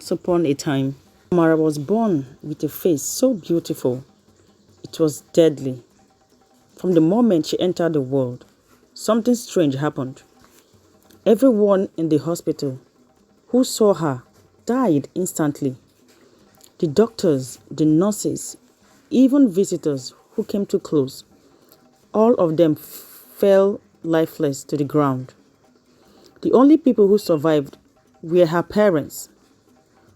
Once upon a time, Amara was born with a face so beautiful, it was deadly. From the moment she entered the world, something strange happened. Everyone in the hospital who saw her died instantly. The doctors, the nurses, even visitors who came too close, all of them fell lifeless to the ground. The only people who survived were her parents,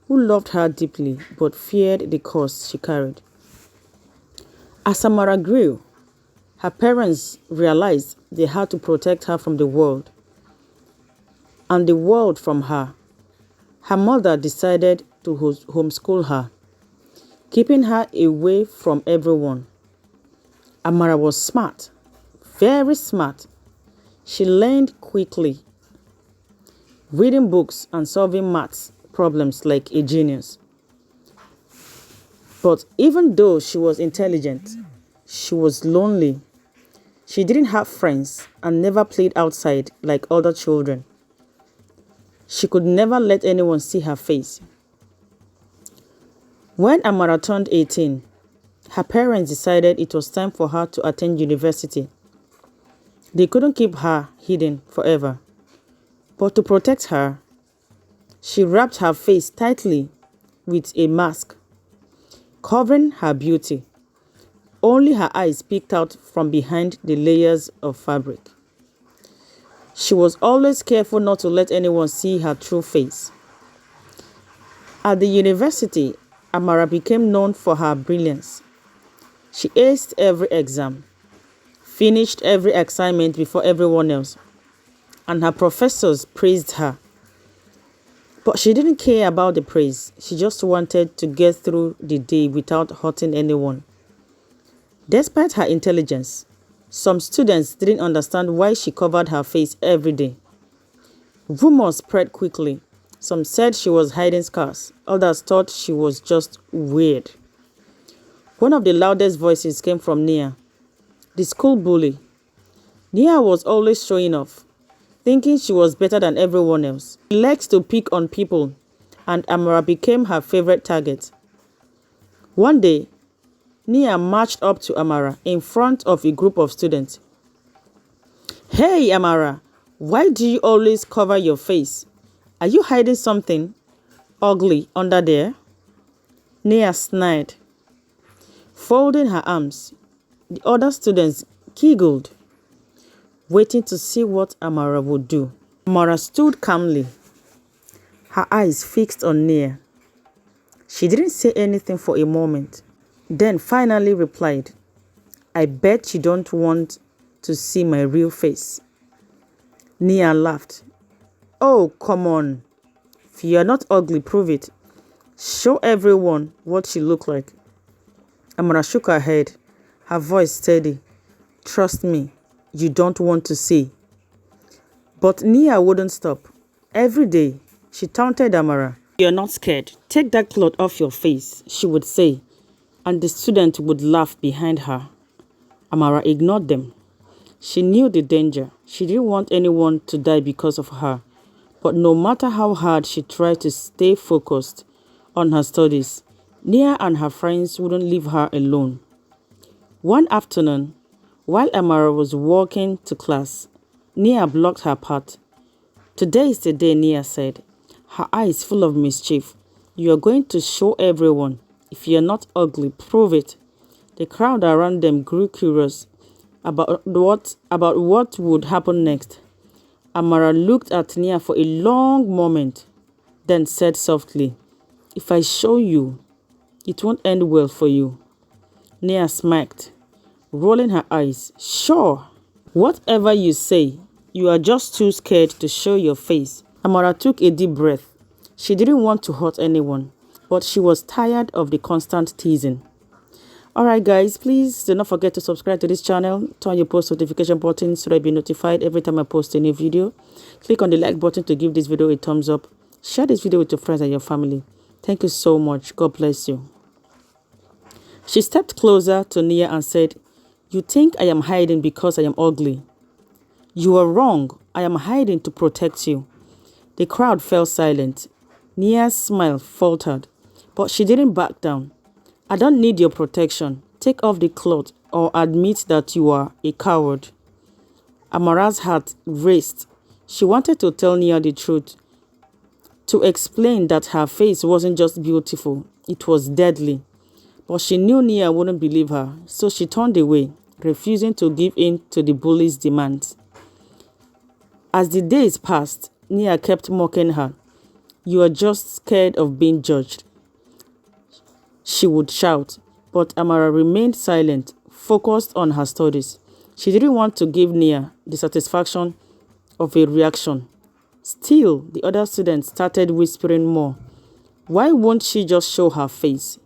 who loved her deeply but feared the curse she carried. As Amara grew, her parents realized they had to protect her from the world, and the world from her. Her mother decided to homeschool her, keeping her away from everyone. Amara was smart, very smart. She learned quickly, reading books and solving maths problems like a genius. But even though she was intelligent, she was lonely. She didn't have friends and never played outside like other children. She could never let anyone see her face. When Amara turned 18, her parents decided it was time for her to attend university. They couldn't keep her hidden forever. But to protect her, she wrapped her face tightly with a mask, covering her beauty. Only her eyes peeked out from behind the layers of fabric. She was always careful not to let anyone see her true face. At the university, Amara became known for her brilliance. She aced every exam, finished every assignment before everyone else, and her professors praised her. But she didn't care about the praise. She just wanted to get through the day without hurting anyone. Despite her intelligence, some students didn't understand why she covered her face every day. Rumors spread quickly. Some said she was hiding scars. Others thought she was just weird. One of the loudest voices came from Nia, the school bully. Nia was always showing off, thinking she was better than everyone else. She liked to pick on people, and Amara became her favorite target. One day, Nia marched up to Amara in front of a group of students. "Hey, Amara, why do you always cover your face? Are you hiding something ugly under there?" Nia snarled, folding her arms. The other students giggled, waiting to see what Amara would do. Amara stood calmly, her eyes fixed on Nia. She didn't say anything for a moment, then finally replied, "I bet you don't want to see my real face." Nia laughed. "Oh, come on. If you are not ugly, prove it. Show everyone what you look like." Amara shook her head, her voice steady. "Trust me, you don't want to see." But Nia wouldn't stop. Every day, she taunted Amara. "You're not scared. Take that cloth off your face," she would say, and the student would laugh behind her. Amara ignored them. She knew the danger. She didn't want anyone to die because of her. But no matter how hard she tried to stay focused on her studies, Nia and her friends wouldn't leave her alone. One afternoon, while Amara was walking to class, Nia blocked her path. "Today is the day," Nia said, her eyes full of mischief. "You are going to show everyone. If you're not ugly, prove it." The crowd around them grew curious about what would happen next. Amara looked at Nia for a long moment, then said softly, "If I show you, it won't end well for you." Nia smirked, rolling her eyes. "Sure. Whatever you say, you are just too scared to show your face." Amara took a deep breath. She didn't want to hurt anyone, but she was tired of the constant teasing. Alright guys, please do not forget to subscribe to this channel, turn your post notification button so that you'll be notified every time I post a new video. Click on the like button to give this video a thumbs up. Share this video with your friends and your family. Thank you so much. God bless you. She stepped closer to Nia and said, "You think I am hiding because I am ugly? You are wrong. I am hiding to protect you." The crowd fell silent. Nia's smile faltered, but she didn't back down. I don't need your protection. Take off the cloth or admit that you are a coward. Amara's heart raced. She wanted to tell Nia the truth, to explain that her face wasn't just beautiful, it was deadly. But she knew Nia wouldn't believe her, so she turned away, refusing to give in to the bully's demands. As the days passed, Nia kept mocking her. You are just scared of being judged, she would shout, but Amara remained silent, focused on her studies. She didn't want to give Nia the satisfaction of a reaction. Still, the other students started whispering more. Why won't she just show her face?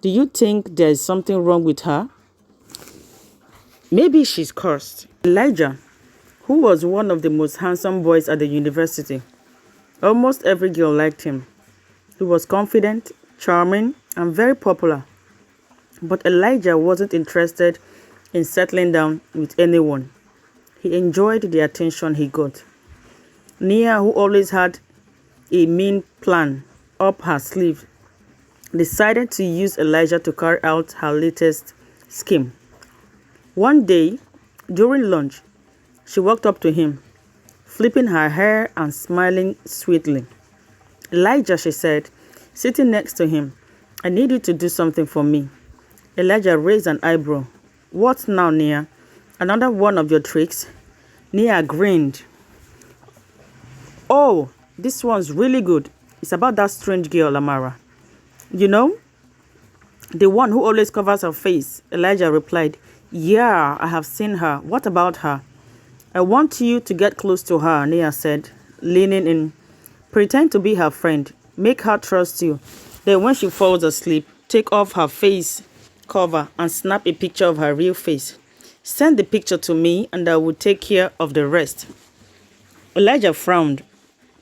Do you think there is something wrong with her? Maybe she's cursed. Elijah, who was one of the most handsome boys at the university, almost every girl liked him. He was confident, charming, and very popular. But Elijah wasn't interested in settling down with anyone. He enjoyed the attention he got. Nia, who always had a mean plan up her sleeve, decided to use Elijah to carry out her latest scheme. One day, during lunch, she walked up to him, flipping her hair and smiling sweetly. Elijah, she said, sitting next to him, I need you to do something for me. Elijah raised an eyebrow. What now, Nia? Another one of your tricks? Nia grinned. Oh, this one's really good. It's about that strange girl, Amara. You know? The one who always covers her face, Elijah replied. Yeah, I have seen her. What about her? I want you to get close to her, Nia said, leaning in. Pretend to be her friend. Make her trust you. Then when she falls asleep, take off her face cover and snap a picture of her real face. Send the picture to me and I will take care of the rest. Elijah frowned.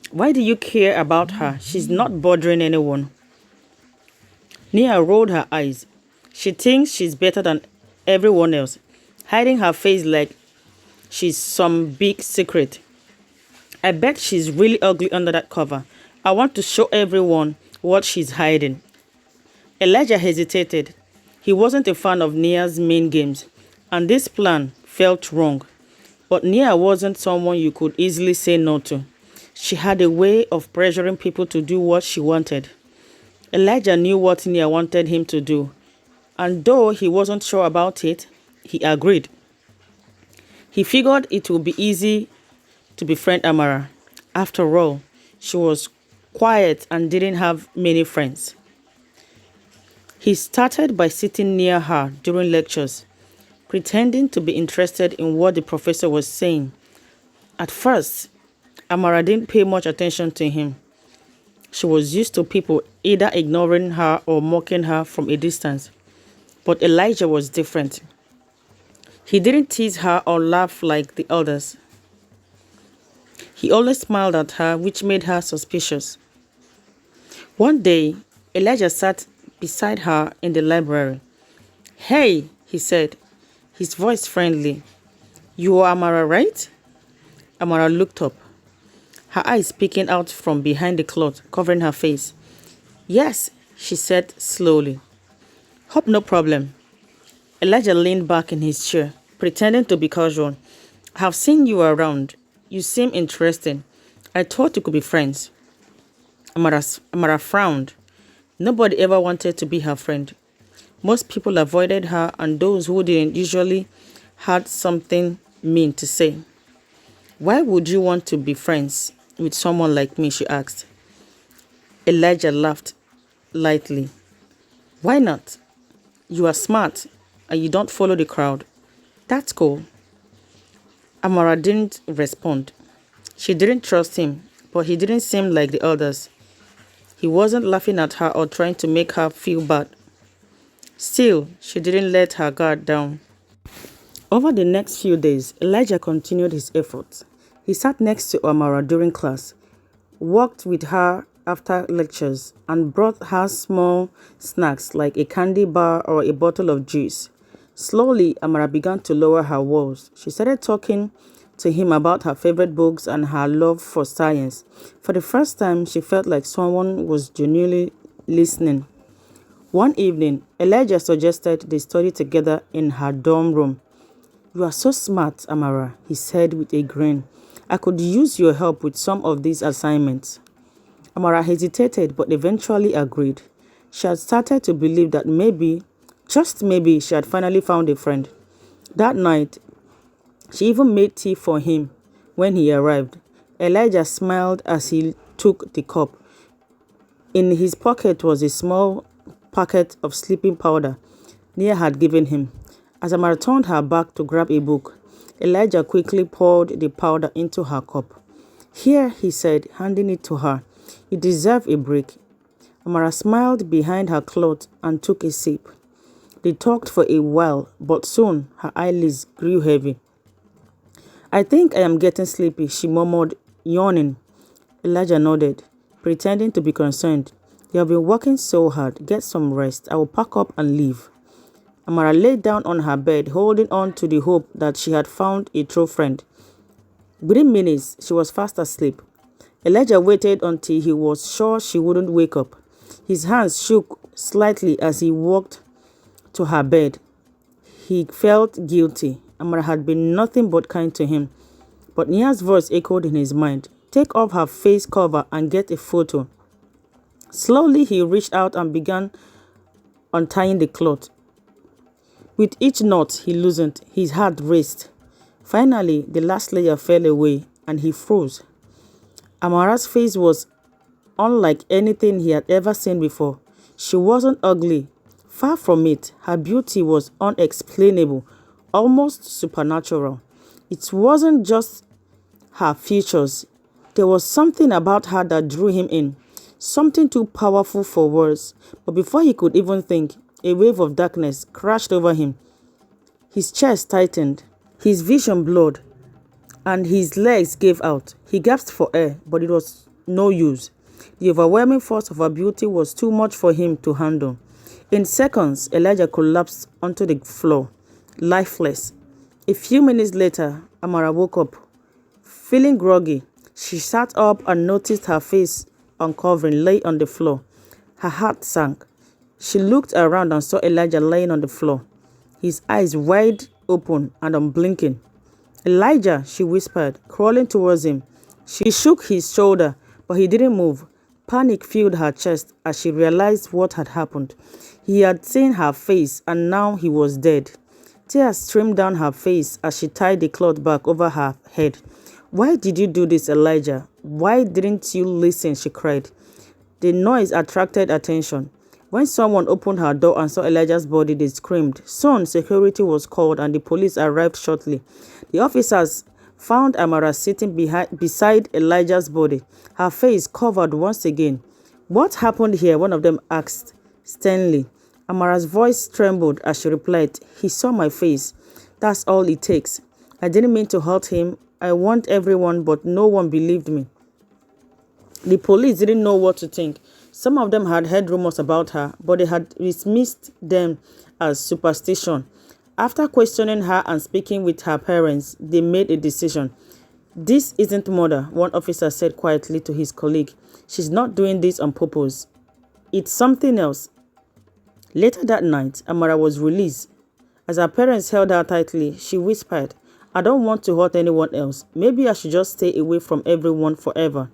Why do you care about her? She's not bothering anyone. Nia rolled her eyes. She thinks she's better than everyone else, hiding her face like she's some big secret. I bet she's really ugly under that cover. I want to show everyone what she's hiding. Elijah hesitated. He wasn't a fan of Nia's main games, and this plan felt wrong. But Nia wasn't someone you could easily say no to. She had a way of pressuring people to do what she wanted. Elijah knew what Nia wanted him to do, and though he wasn't sure about it, he agreed. He figured it would be easy to befriend Amara. After all, she was quiet and didn't have many friends. He started by sitting near her during lectures, pretending to be interested in what the professor was saying. At first, Amara didn't pay much attention to him. She was used to people either ignoring her or mocking her from a distance. But Elijah was different. He didn't tease her or laugh like the others. He always smiled at her, which made her suspicious. One day, Elijah sat beside her in the library. Hey, he said, his voice friendly. You are Amara, right? Amara looked up, her eyes peeking out from behind the cloth covering her face. Yes, she said slowly. Hope no problem. Elijah leaned back in his chair, pretending to be casual. I have seen you around. You seem interesting. I thought you could be friends. Amara frowned. Nobody ever wanted to be her friend. Most people avoided her, and those who didn't usually had something mean to say. Why would you want to be friends with someone like me? She asked. Elijah laughed lightly. Why not? You are smart and you don't follow the crowd. That's cool. Amara didn't respond. She didn't trust him, but he didn't seem like the others. He wasn't laughing at her or trying to make her feel bad. Still, she didn't let her guard down. Over the next few days, Elijah continued his efforts. He sat next to Amara during class, walked with her after lectures, and brought her small snacks like a candy bar or a bottle of juice. Slowly, Amara began to lower her walls. She started talking to him about her favorite books and her love for science. For the first time, she felt like someone was genuinely listening. One evening, Elijah suggested they study together in her dorm room. "You are so smart, Amara," he said with a grin. "I could use your help with some of these assignments." Amara hesitated but eventually agreed. She had started to believe that maybe, just maybe, she had finally found a friend. That night, she even made tea for him when he arrived. Elijah smiled as he took the cup. In his pocket was a small packet of sleeping powder Nia had given him. As Amara turned her back to grab a book, Elijah quickly poured the powder into her cup. "Here," he said, handing it to her. "You deserve a break." Amara smiled behind her cloth and took a sip. They talked for a while, but soon her eyelids grew heavy. "I think I am getting sleepy," she murmured, yawning. Elijah nodded, pretending to be concerned. "You have been working so hard. Get some rest. I will pack up and leave." Amara lay down on her bed, holding on to the hope that she had found a true friend. Within minutes, she was fast asleep. Elijah waited until he was sure she wouldn't wake up. His hands shook slightly as he walked to her bed. He felt guilty. Amara had been nothing but kind to him. But Nia's voice echoed in his mind. "Take off her face cover and get a photo." Slowly, he reached out and began untying the cloth. With each knot he loosened, his heart raced. Finally, the last layer fell away and he froze. Amara's face was unlike anything he had ever seen before. She wasn't ugly. Far from it, her beauty was unexplainable, almost supernatural. It wasn't just her features. There was something about her that drew him in, something too powerful for words. But before he could even think, a wave of darkness crashed over him. His chest tightened, his vision blurred, and his legs gave out. He gasped for air, but it was no use. The overwhelming force of her beauty was too much for him to handle. In seconds, Elijah collapsed onto the floor, lifeless. A few minutes later, Amara woke up. Feeling groggy, she sat up and noticed her face uncovering lay on the floor. Her heart sank. She looked around and saw Elijah lying on the floor, his eyes wide open and unblinking. "Elijah," she whispered, crawling towards him. She shook his shoulder, but he didn't move. Panic filled her chest as she realized what had happened. He had seen her face and now he was dead. Tears streamed down her face as she tied the cloth back over her head. "Why did you do this, Elijah? Why didn't you listen?" she cried. The noise attracted attention. When someone opened her door and saw Elijah's body, they screamed. Soon, security was called and the police arrived shortly. The officers found Amara sitting beside Elijah's body, her face covered once again. "What happened here?" one of them asked sternly. Amara's voice trembled as she replied, "He saw my face. That's all it takes. I didn't mean to hurt him. I warned everyone, but no one believed me." The police didn't know what to think. Some of them had heard rumors about her, but they had dismissed them as superstition. After questioning her and speaking with her parents, they made a decision. "This isn't murder," one officer said quietly to his colleague. "She's not doing this on purpose. It's something else." Later that night, Amara was released. As her parents held her tightly, she whispered, "I don't want to hurt anyone else. Maybe I should just stay away from everyone forever."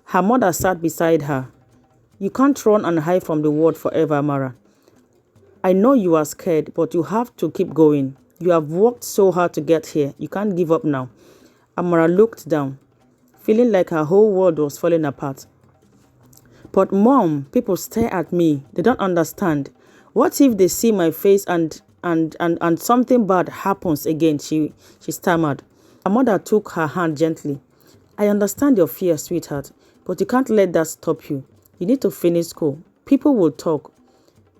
Her mother sat beside her. "You can't run and hide from the world forever, Amara. I know you are scared, but you have to keep going. You have worked so hard to get here. You can't give up now." Amara looked down, feeling like her whole world was falling apart. "But Mom, people stare at me. They don't understand. What if they see my face and something bad happens again?" She stammered. Her mother took her hand gently. "I understand your fear, sweetheart, but you can't let that stop you. You need to finish school. People will talk.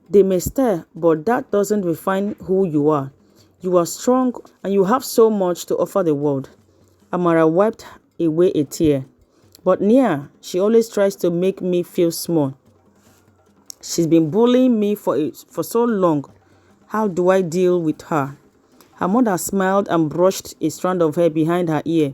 They may stare, but that doesn't define who you are. You are strong and you have so much to offer the world." Amara wiped away a tear. "But Nia, she always tries to make me feel small. She's been bullying me for so long. How do I deal with her?" Her mother smiled and brushed a strand of hair behind her ear.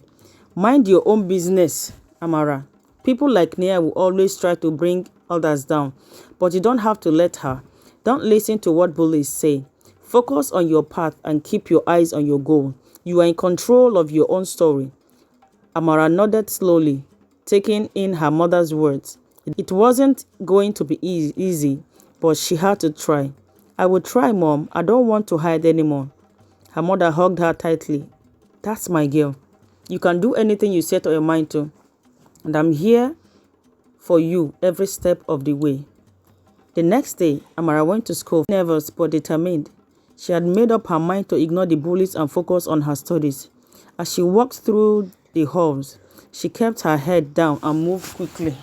Mind your own business, Amara. People like Nia will always try to bring others down, but you don't have to let her. Don't listen to what bullies say. Focus on your path and keep your eyes on your goal. You are in control of your own story. Amara nodded slowly, taking in her mother's words. It wasn't going to be easy, but she had to try. I will try, Mom. I don't want to hide anymore. Her mother hugged her tightly. That's my girl. You can do anything you set your mind to. And I'm here for you every step of the way. The next day, Amara went to school, nervous but determined. She had made up her mind to ignore the bullies and focus on her studies. As she walked through the halls, she kept her head down and moved quickly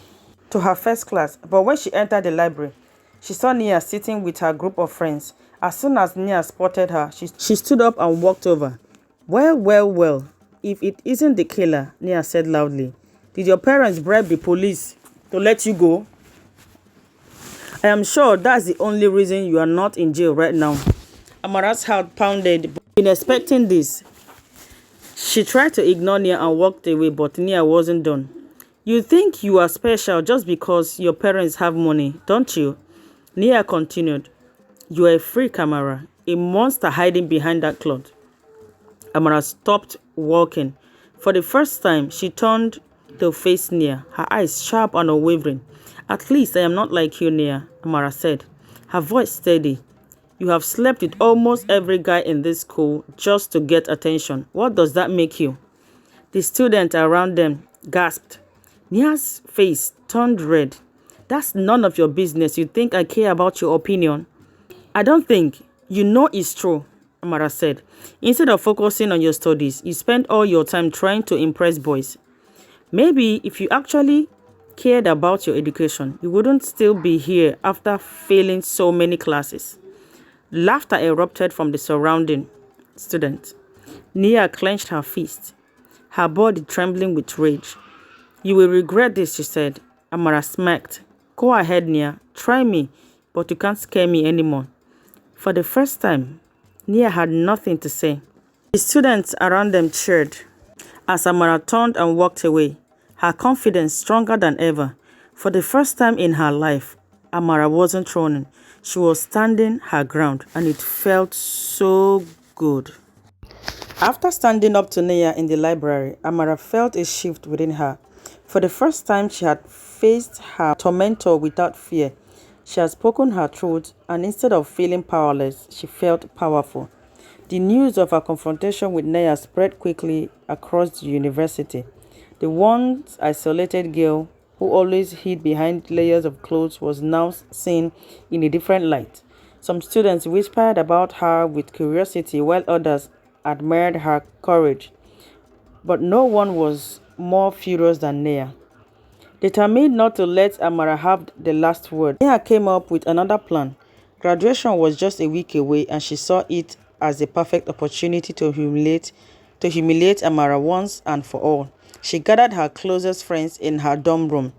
to her first class. But when she entered the library, she saw Nia sitting with her group of friends. As soon as Nia spotted her, she stood up and walked over. Well, if it isn't the killer, Nia said loudly. Did your parents bribe the police to let you go? I am sure that's the only reason you are not in jail right now. Amara's heart pounded. Been expecting this. She tried to ignore Nia and walked away, but Nia wasn't done. You think you are special just because your parents have money, don't you? Nia continued. You are a freak, Amara, a monster hiding behind that cloth. Amara stopped walking. For the first time, she turned to face Nia, her eyes sharp and unwavering. At least I am not like you, Nia, Amara said, her voice steady. You have slept with almost every guy in this school just to get attention. What does that make you? The students around them gasped. Nia's face turned red. That's none of your business. You think I care about your opinion? I don't think. You know it's true, Amara said. Instead of focusing on your studies, you spend all your time trying to impress boys. Maybe if you actually cared about your education, you wouldn't still be here after failing so many classes. Laughter erupted from the surrounding students. Nia clenched her fist, her body trembling with rage. You will regret this, she said. Amara smirked. Go ahead, Nia. Try me, but you can't scare me anymore. For the first time, Nia had nothing to say. The students around them cheered as Amara turned and walked away, her confidence stronger than ever. For the first time in her life, Amara wasn't running. She was standing her ground, and it felt so good. After standing up to Nia in the library, Amara felt a shift within her. For the first time, she had faced her tormentor without fear. She had spoken her truth, and instead of feeling powerless, she felt powerful. The news of her confrontation with Nia spread quickly across the university. The once isolated girl who always hid behind layers of clothes was now seen in a different light. Some students whispered about her with curiosity, while others admired her courage. But no one was more furious than Nia. Determined not to let Amara have the last word, Nia came up with another plan. Graduation was just a week away, and she saw it as the perfect opportunity to humiliate Amara once and for all. She gathered her closest friends in her dorm room,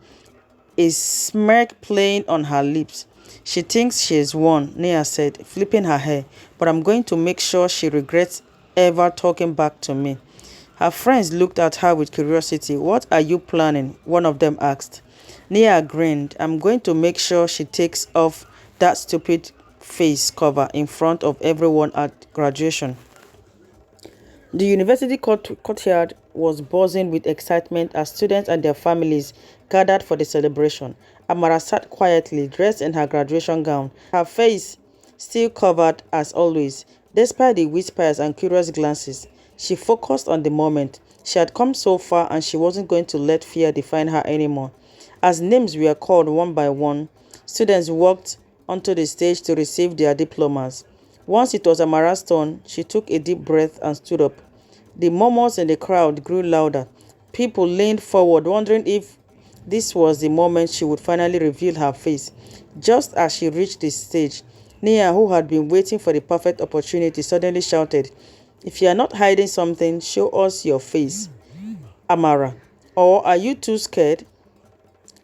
a smirk playing on her lips. She thinks she has won, Nia said, flipping her hair, but I'm going to make sure she regrets ever talking back to me. Her friends looked at her with curiosity. What are you planning? One of them asked. Nia grinned. I'm going to make sure she takes off that stupid face cover in front of everyone at graduation. The university courtyard was buzzing with excitement as students and their families gathered for the celebration. Amara sat quietly, dressed in her graduation gown, her face still covered as always. Despite the whispers and curious glances, she focused on the moment. She had come so far, and she wasn't going to let fear define her anymore. As names were called one by one, students walked onto the stage to receive their diplomas. Once it was Amara's turn, she took a deep breath and stood up. The murmurs in the crowd grew louder. People leaned forward, wondering if this was the moment she would finally reveal her face. Just as she reached the stage, Nia, who had been waiting for the perfect opportunity, suddenly shouted, If you are not hiding something, show us your face, Amara. Or are you too scared?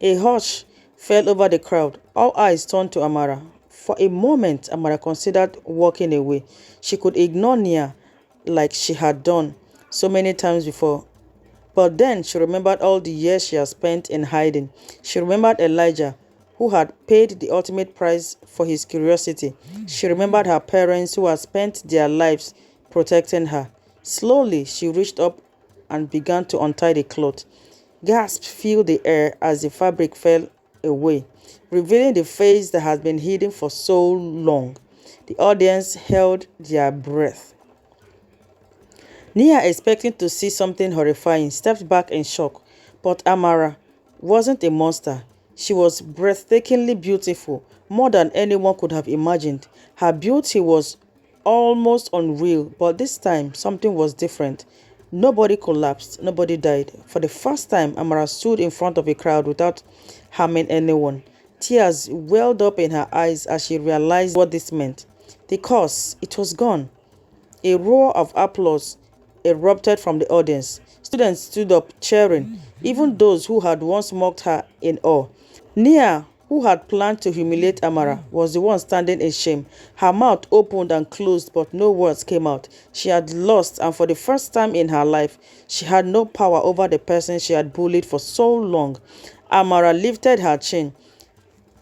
A hush fell over the crowd. All eyes turned to Amara. For a moment, Amara considered walking away. She could ignore Nia, like she had done so many times before. But then she remembered all the years she had spent in hiding. She remembered Elijah, who had paid the ultimate price for his curiosity. She remembered her parents, who had spent their lives protecting her. Slowly, she reached up and began to untie the cloth. Gasps filled the air as the fabric fell away, revealing the face that had been hidden for so long. The audience held their breath. Nia, expecting to see something horrifying, stepped back in shock. But Amara wasn't a monster. She was breathtakingly beautiful, more than anyone could have imagined. Her beauty was almost unreal, but this time something was different. Nobody collapsed, nobody died. For the first time, Amara stood in front of a crowd without harming anyone. Tears welled up in her eyes as she realized what this meant. The curse, it was gone. A roar of applause erupted from the audience. Students stood up cheering, even those who had once mocked her in awe. Nia, who had planned to humiliate Amara, was the one standing in shame. Her mouth opened and closed, but no words came out. She had lost, and for the first time in her life, she had no power over the person she had bullied for so long. Amara lifted her chin,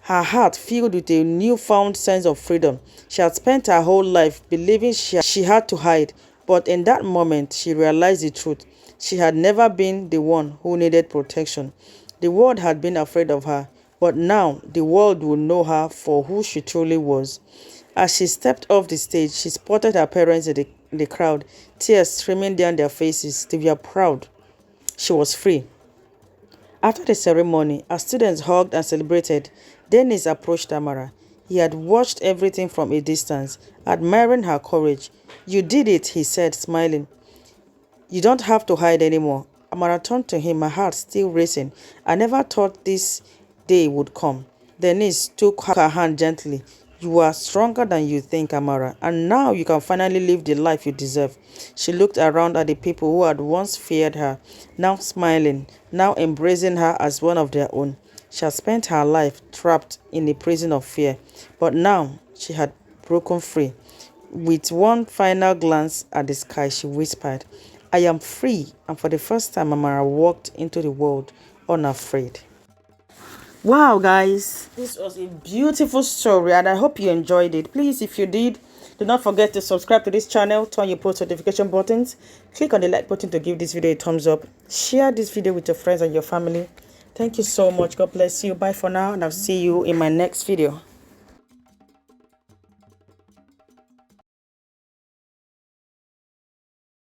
her heart filled with a newfound sense of freedom. She had spent her whole life believing she had to hide, but in that moment she realized the truth. She had never been the one who needed protection. The world had been afraid of her, but now the world would know her for who she truly was. As she stepped off the stage, she spotted her parents in the crowd, tears streaming down their faces. They were proud. She was free. After the ceremony, as students hugged and celebrated, Dennis approached Tamara. He had watched everything from a distance, admiring her courage. "You did it," he said, smiling. "You don't have to hide anymore." Amara turned to him, her heart still racing. "I never thought this day would come." Dennis took her hand gently. "You are stronger than you think, Amara, and now you can finally live the life you deserve." She looked around at the people who had once feared her, now smiling, now embracing her as one of their own. She had spent her life trapped in a prison of fear, but now she had broken free. With one final glance at the sky, she whispered, "I am free," and for the first time, Amara walked into the world unafraid. Wow, guys, this was a beautiful story and I hope you enjoyed it. Please, if you did, do not forget to subscribe to this channel, turn your post notification buttons, click on the like button to give this video a thumbs up, share this video with your friends and your family. Thank you so much. God bless you. Bye for now, and I'll see you in my next video.